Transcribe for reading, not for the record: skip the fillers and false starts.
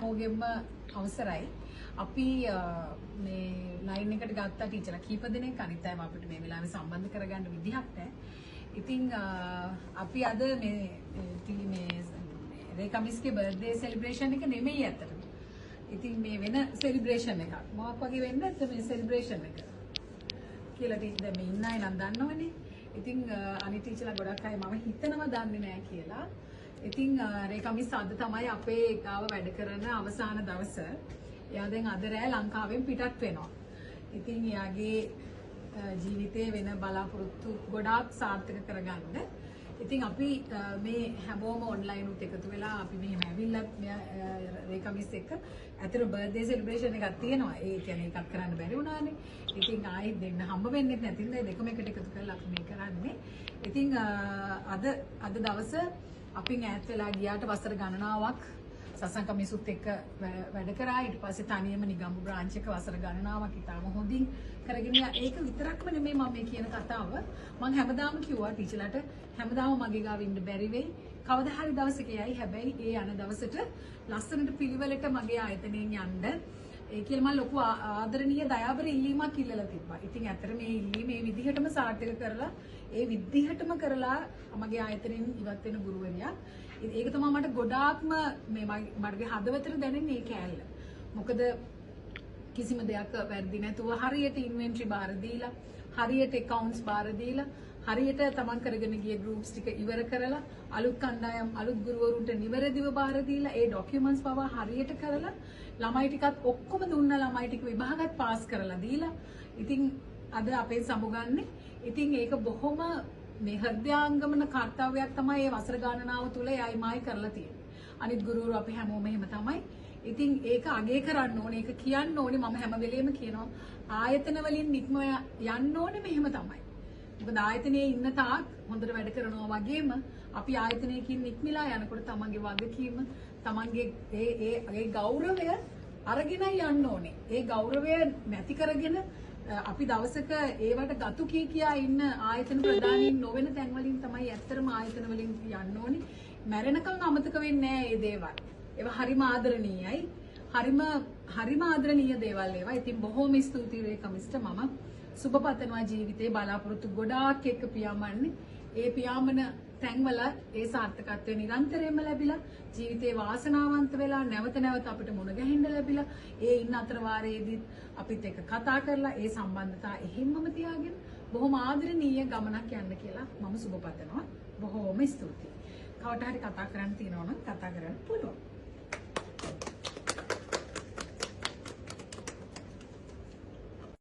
හැමෝගෙම අවසරයි. අපි මේ ලයින් එකට ගත්ත ටීචර්ලා කීප දෙනෙක් අනිත් අයම අපිට මේ වෙලාවේ සම්බන්ධ කරගන්න විදිහක් නැහැ. ඉතින් අපි අද මේ රේඛා මිස්ගේ බර්ත්ඩේ සෙලිබ්‍රේෂන් එක නෙමෙයි අතට. ඉතින් මේ වෙන සෙලිබ්‍රේෂන් එකක්. මොකක් වගේ වෙන්නද මේ සෙලිබ්‍රේෂන් එක? කියලා දැන් මේ ඉන්න අය නම් දන්නවනේ. ඉතින් අනිත් ටීචර්ලා ගොඩක් අය මම හිතනවා දන්නේ නැහැ කියලා. ඉතින් රේඛා මිස් අද තමයි අපේ ගාව වැඩ කරන අවසාන දවස. එයා දැන් අද රෑ ලංකාවෙන් පිටත් වෙනවා. ඉතින් එයාගේ ජීවිතේ වෙන බලාපොරොත්තු ගොඩාක් සාර්ථක කරගන්න. ඉතින් අපි මේ හැමෝම ඔන්ලයින් උත් එකතු වෙලා අපි මෙහෙම ඇවිල්ලා රේඛා මිස් එක්ක ඇතර බර්ත්ඩේ සෙලිබ්‍රේෂන් එකක් තියෙනවා. ඒ කියන්නේ එකක් කරන්න බැරි වුණානේ. ඉතින් ආයෙත් දෙන්න හම්බ වෙන්නේ නැතිනම් දෙකම එකට එකතු කරලා අපි මේ කරන්නේ. ඉතින් අද දවස අපි ඈත් වෙලා ගියාට වසර ගණනාවක් සසංක මිසුත් එක්ක වැඩ කරා. ඊට පස්සේ තනියම නිගම්බු බ්‍රාන්ච් එක වසර ගණනාවක් ඉතාම හොඳින් කරගෙන ඒක විතරක්ම නෙමෙයි මම මේ කියන කතාව. මම හැමදාම කිව්වා ටීචර්ලාට හැමදාම මගේ ගාව ඉන්න බැරි වෙයි. කවදා හරි දවසක යයි. හැබැයි ඒ යන දවසට ලස්සනට පිළිවෙලට මගේ ආයතනයෙන් යන්න. ඒ කියලා මම ලොකු ආදරණීය දයාබර ඉල්ලීමක් ඉල්ලලා තිබ්බා. ඉතින් ඇත්තට මේ ඉල්ලීම මේ විදිහටම සාර්ථක කරලා ඒ විදිහටම කරලා මගේ ආයතනයෙන් ඉවත් වෙන ගුරුවරියා. ඒක තමයි මට ගොඩාක්ම මේ මගේ හදවතට දැනෙන්නේ ඒ කෑල්ල. මොකද කිසිම දෙයක් වැරදි නැතුව හරියට ඉන්වෙන්ටරි බාර දීලා, හරියට accounts බාර දීලා, හරියට තමන් කරගෙන ගිය groups ටික ඉවර කරලා, අලුත් කණ්ඩායම් අලුත් ගුරුවරුන්ට නිවැරදිව බාර දීලා, ඒ documents පවා හරියට කරලා, ළමයි ටිකත් ඔක්කොම දුන්නා, ළමයි ටික විභාගත් පාස් කරලා දීලා. ඉතින් අද අපේ සමුගන්නේ. ඉතින් ඒක බොහොම මේ හෘදයාංගමන කාර්යයක් තමයි මේ වසර ගණනාව තුල එයයි මායි කරලා තියෙන්නේ. අනිත් ගුරුවරු අපි හැමෝම එහෙම තමයි. ඉතින් ඒක අගය කරන්න ඕනේ, ඒක කියන්න ඕනේ. මම හැම වෙලෙම කියනවා ආයතන වලින් නික්ම යන්න ඕනේ මෙහෙම තමයි. මොකද ආයතනයේ ඉන්න තාක් හොඳට වැඩ කරනවා වගේම අපි ආයතනයකින් නික්මිලා යනකොට තමන්ගේ වගකීම, තමන්ගේ ඒ ගෞරවය අරගෙනයි යන්න ඕනේ. ඒ ගෞරවය නැති කරගෙන අපි දවසක ඒවට ගතු කියා ඉන්න ආයතන ප්‍රධානීන් නොවන තැන් වලින් තමයි ඇත්තටම ආයතන වලින් යන්න ඕනේ. මැරෙනකන් අමතක වෙන්නේ නැහැ මේ දේවල්. ඒවා හරිම ආදරණීයයි. හරිම ආදරණීය දේවල් ඒවා. ඉතින් බොහොම ස්තුතියි රේඛා මිස්ට. මම සුබ පතනවා ජීවිතේ බලාපොරොත්තු ගොඩාක් එක්ක පියාඹන්නේ. ඒ පියාඹන තැන්වල ඒ සාර්ථකත්වය නිරන්තරයෙන්ම ලැබිලා ජීවිතේ වාසනාවන්ත වෙලා නැවත නැවත අපිට මුණ ගැහෙන්න ලැබිලා ඒ ඉන්න අතර වාරයේදී අපිත් එක්ක කතා කරලා ඒ සම්බන්ධතාව එහෙම්මම තියාගෙන බොහොම ආදරණීය ගමනක් යන්න කියලා මම සුබ පතනවා. බොහොම ස්තුතියි. කවට හරි කතා කරන්න තියෙනවා නම් කතා කරන්න පුළුවන්.